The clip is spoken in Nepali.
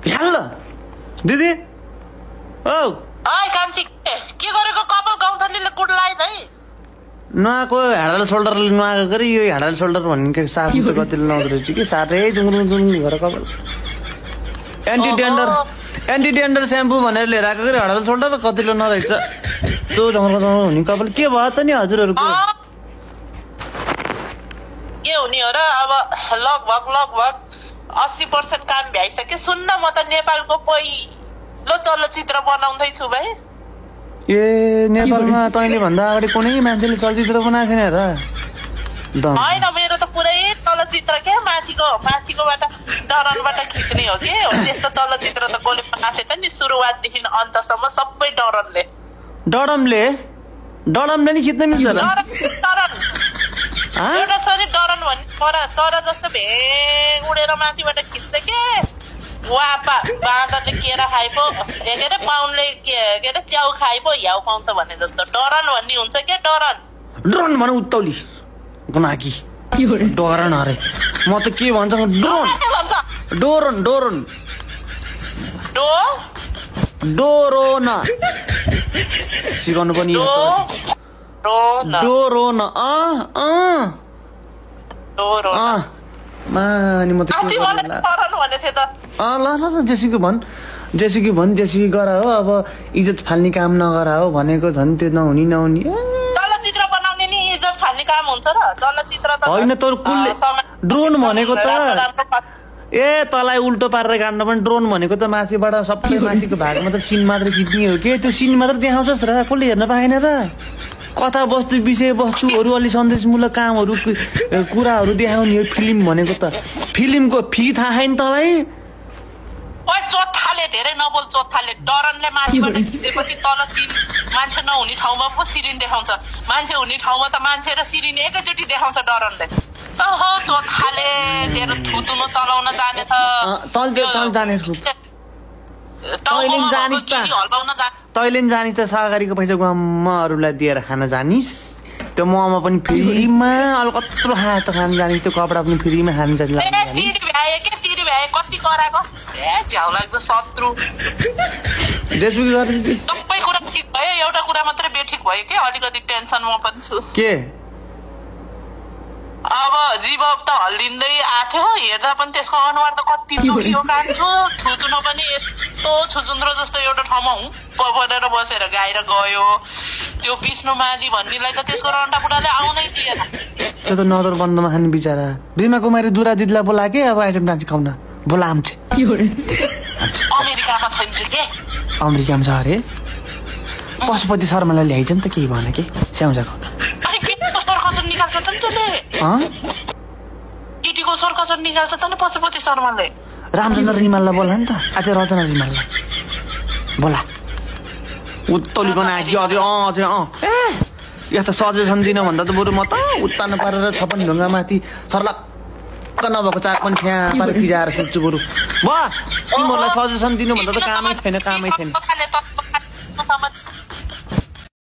हेलो दिदी औ आइ कान्छी के गरेको कपाल गाउँथलीले गुड लाइट है नुहाएको ह्याडल सोल्डरले नुहाएको गरी यो ह्याडल सोल्डर भन्ने के साफ त कतिले नहुँदो रहेछ कि साह्रै जुङ्रुङ जुङ्रुङ भएर कपाल एन्टी डेन्डर स्याम्पू भनेर लिएर आएको गरी ह्याडल सोल्डर कतिले नरहेछ त्यो झमर्को हुने कपाल के भयो त नि हजुरहरूको के हुने हो र अब लगभग 80% काम भ्याइसक्यो सुन्न म त नेपालको पहिलो चलचित्र बनाउँदैछु भाइ ए नेपालमा तैँले भन्दा अगाडि कुनै मान्छेले चलचित्र बनाएको थिएन र होइन मेरो त पुरै चलचित्र के माथिकोबाट डरनबाट खिच्ने हो के हो त्यस्तो चलचित्र त कसले बनाएको थियो त नि सुरुवातदेखि अन्तसम्म सबै डरनले नि खिच्न मिल्छ र एउटा छोरी डरन भन्ने चरा जस्तो भेग उडेर माथिबाट खिच्छ के वापा बाँदरले केरा खाइ पो के अरे पाउनले के अरे च्याउ खाइ पो ह्याउ पाउँछ भने जस्तो डरन भन्ने हुन्छ के डरन भने उत्तौली गुनाकी डरन अरे म त के भन्छ डोरन डोरोन सिकाउनु पनि डोरोन मानी म त ल जेसीको भन् जेसी गर हो अब इज्जत फाल्ने काम नगर हो भनेको झन् त्यो नहुने चलचित्र बनाउने नि इज्जत फाल्ने काम हुन्छ र चलचित्र त होइन तँ कुलले ड्रोन भनेको त ए तँलाई उल्टो पारेर काट्न पनि ड्रोन भनेको त माथिबाट सबै माथिको भागमा त सिन मात्र खिच्ने हो के त्यो सिन मात्र देखाउँछस् र कसले हेर्न पाएन र कथा वस्तु विषय वस्तुहरू अलि सन्देशमूलक कामहरू कुराहरू देखाउने हो फिल्म भनेको त फिल्मको फी थाहा छैन तँलाई चोथाले धेरै नबोल चोथाले डरनले माथिबाट खिचेपछि तल सिन मान्छे नहुने ठाउँमा पो सिरिन देखाउँछ मान्छे हुने ठाउँमा त मान्छे र सिरिन एकैचोटि देखाउँछ डरनले ओहो चोथाले तेरो थुतुनो चलाउन जानेछ तैँले नि जानिस् त सरकारीको पैसा गुवामहरूलाई दिएर खान जानिस् त्यो मोमो पनि फ्रीमा अलकत्रो खान जानिस् त्यो कपडा पनि फ्रीमा खान जानिस् कति कराको झ्याउ लाग्दो शत्रु सबै कुरा ठिक भयो एउटा कुरा मात्रै बेठिक भयो के अलिकति टेन्सनमा पनि छु के अब जीव त हल्लिँदै आथ्यो हेर्दा पनि त्यसको अनुहार त कति दुखियो कान्छु थुतुनो पनि यस्तो छुचुन्द्रो जस्तो एउटा ठाउँमा परेर बसेर गाएर गयो त्यो विष्णु माझी भन्नेलाई त त्यसको रन्टा पुराले आउनै दिएन त्यो त नदर बन्दमा खाने बिचरा बिमा कुमारी दुराजितलाई बोला के अब आइटम डान्स खाउन बोला आम्छे अमेरिकामा छैन के अमेरिकामा छ अरे पशुपति शर्मालाई ल्याइछ नि त केही भएन कि स्याउजाको अनि केटीको सरकसर निकाल्छ त नि त्यसले केटीको सरकसर निकाल्छ त नि पशुपति शर्माले रामचन्द्र रिमाललाई बोला नि त आज रचना रिमाललाई बोला उत्तोलीको नाकी अझै या त सजेसन दिन भन्दा त बरु म त उत्तानो पारेर छपन ढुङ्गा माथि सर्लक्क नभएको चाक पनि फ्या पारेर फिजाएर सुत्छु बरु तिमीहरूलाई सजेसन दिनु भन्दा त कामै छैन